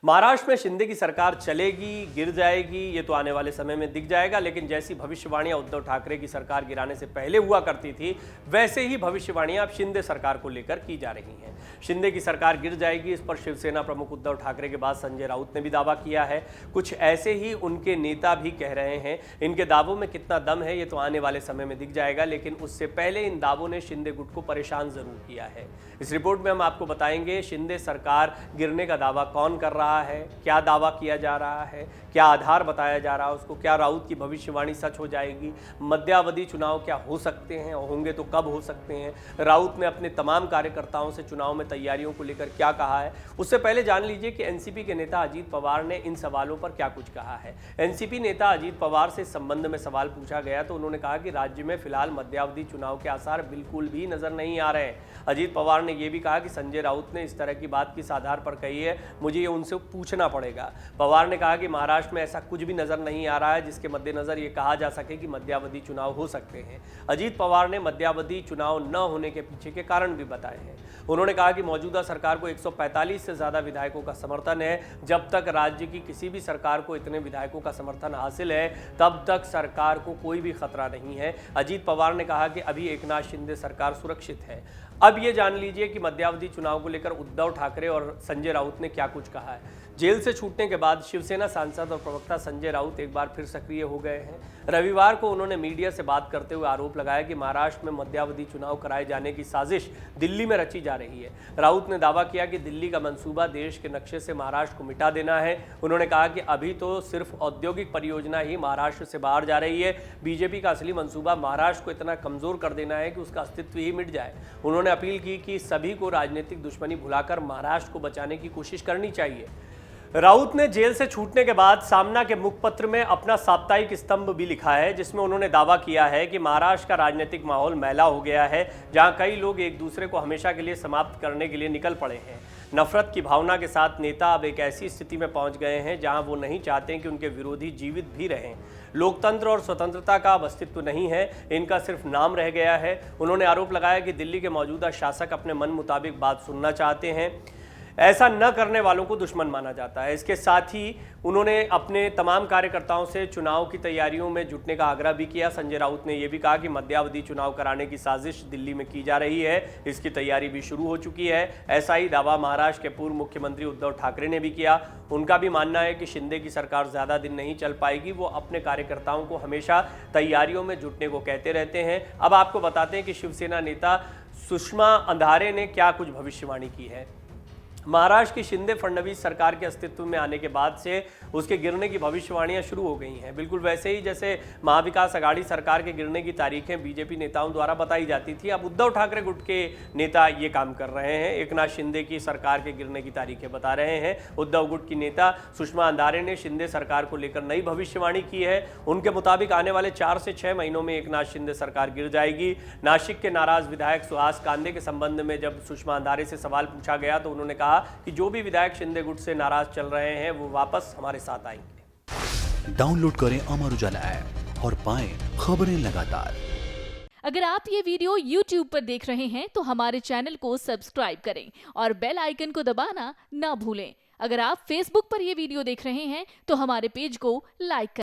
महाराष्ट्र में शिंदे की सरकार चलेगी, गिर जाएगी, ये तो आने वाले समय में दिख जाएगा। लेकिन जैसी भविष्यवाणियां उद्धव ठाकरे की सरकार गिराने से पहले हुआ करती थी, वैसे ही भविष्यवाणियां अब शिंदे सरकार को लेकर की जा रही हैं। शिंदे की सरकार गिर जाएगी, इस पर शिवसेना प्रमुख उद्धव ठाकरे के बाद संजय राउत ने भी दावा किया है। कुछ ऐसे ही उनके नेता भी कह रहे हैं। इनके दावों में कितना दम है, ये तो आने वाले समय में दिख जाएगा। लेकिन उससे पहले इन दावों ने शिंदे गुट को परेशान जरूर किया है। इस रिपोर्ट में हम आपको बताएंगे शिंदे सरकार गिरने का दावा कौन कर रहा है, क्या दावा किया जा रहा है, क्या आधार बताया जा रहा है उसको, क्या राउत की भविष्यवाणी सच हो जाएगी, मध्यावधि चुनाव क्या हो सकते हैं और होंगे तो कब हो सकते हैं, राउत ने अपने तमाम कार्यकर्ताओं से चुनाव में तैयारियों को लेकर क्या कहा है। उससे पहले जान लीजिए कि एनसीपी के नेता अजीत पवार ने इन सवालों पर क्या कुछ कहा है। एनसीपी नेता अजीत पवार से इस संबंध में सवाल पूछा गया तो उन्होंने कहा कि राज्य में फिलहाल मध्यावधि चुनाव के आसार बिल्कुल भी नजर नहीं आ रहे हैं। अजीत पवार ने यह भी कहा कि संजय राउत ने इस तरह की बात किस आधार पर कही है, मुझे ये उनसे पूछना पड़ेगा। पवार ने कहा कि महाराष्ट्र में ऐसा कुछ भी नजर नहीं आ रहा है जिसके मद्देनजर ये कहा जा सके कि मध्यावधि चुनाव हो सकते हैं। अजीत पवार ने मध्यावधि चुनाव न होने के पीछे के कारण भी बताए हैं। उन्होंने कहा कि मौजूदा सरकार को 145 से ज्यादा विधायकों का समर्थन है। जब तक राज्य की किसी भी सरकार को इतने विधायकों का समर्थन हासिल है, तब तक सरकार को कोई भी खतरा नहीं है। अजीत पवार ने कहा कि अभी एकनाथ शिंदे सरकार सुरक्षित है। अब ये जान लीजिए कि मध्यावधि चुनाव को लेकर उद्धव ठाकरे और संजय राउत ने क्या कुछ कहा है। जेल से छूटने के बाद शिवसेना सांसद और प्रवक्ता संजय राउत एक बार फिर सक्रिय हो गए हैं। रविवार को उन्होंने मीडिया से बात करते हुए आरोप लगाया कि महाराष्ट्र में मध्यावधि चुनाव कराए जाने की साजिश दिल्ली में रची जा रही है। राउत ने दावा किया कि दिल्ली का मंसूबा देश के नक्शे से महाराष्ट्र को मिटा देना है। उन्होंने कहा कि अभी तो सिर्फ औद्योगिक परियोजना ही महाराष्ट्र से बाहर जा रही है। बीजेपी का असली मंसूबा महाराष्ट्र को इतना कमजोर कर देना है कि उसका अस्तित्व ही मिट जाए। उन्होंने अपील की कि सभी को राजनीतिक दुश्मनी भुलाकर महाराष्ट्र को बचाने की कोशिश करनी चाहिए। राउत ने जेल से छूटने के बाद सामना के मुखपत्र में अपना साप्ताहिक स्तंभ भी लिखा है, जिसमें उन्होंने दावा किया है कि महाराष्ट्र का राजनीतिक माहौल मैला हो गया है, जहां कई लोग एक दूसरे को हमेशा के लिए समाप्त करने के लिए निकल पड़े हैं। नफरत की भावना के साथ नेता अब एक ऐसी स्थिति में पहुंच गए हैं जहां वो नहीं चाहते कि उनके विरोधी जीवित भी रहें। लोकतंत्र और स्वतंत्रता का अब अस्तित्व नहीं है, इनका सिर्फ नाम रह गया है। उन्होंने आरोप लगाया कि दिल्ली के मौजूदा शासक अपने मन मुताबिक बात सुनना चाहते हैं। ऐसा न करने वालों को दुश्मन माना जाता है। इसके साथ ही उन्होंने अपने तमाम कार्यकर्ताओं से चुनाव की तैयारियों में जुटने का आग्रह भी किया। संजय राउत ने यह भी कहा कि मध्यावधि चुनाव कराने की साजिश दिल्ली में की जा रही है, इसकी तैयारी भी शुरू हो चुकी है। ऐसा ही दावा महाराष्ट्र के पूर्व मुख्यमंत्री उद्धव ठाकरे ने भी किया। उनका भी मानना है कि शिंदे की सरकार ज्यादा दिन नहीं चल पाएगी। वो अपने कार्यकर्ताओं को हमेशा तैयारियों में जुटने को कहते रहते हैं। अब आपको बताते हैं कि शिवसेना नेता सुषमा अंधारे ने क्या कुछ भविष्यवाणी की है। महाराष्ट्र की शिंदे फडणवीस सरकार के अस्तित्व में आने के बाद से उसके गिरने की भविष्यवाणियां शुरू हो गई हैं। बिल्कुल वैसे ही जैसे महाविकास आघाड़ी सरकार के गिरने की तारीखें बीजेपी नेताओं द्वारा बताई जाती थी, अब उद्धव ठाकरे गुट के नेता ये काम कर रहे हैं। एकनाथ शिंदे की सरकार के गिरने की तारीखें बता रहे हैं। उद्धव गुट की नेता सुषमा अंधारे ने शिंदे सरकार को लेकर नई भविष्यवाणी की है। उनके मुताबिक आने वाले 4 से 6 महीनों में एकनाथ शिंदे सरकार गिर जाएगी। नासिक के नाराज विधायक सुहास कांदे के संबंध में जब सुषमा अंधारे से सवाल पूछा गया तो उन्होंने कहा कि जो भी विधायक शिंदे गुट से नाराज चल रहे हैं वो वापस हमारे साथ आएंगे। डाउनलोड करें अमर उजाला ऐप और पाएं खबरें लगातार। अगर आप ये वीडियो YouTube पर देख रहे हैं तो हमारे चैनल को सब्सक्राइब करें और बेल आइकन को दबाना ना भूलें। अगर आप Facebook पर ये वीडियो देख रहे हैं तो हमारे पेज को लाइक करें।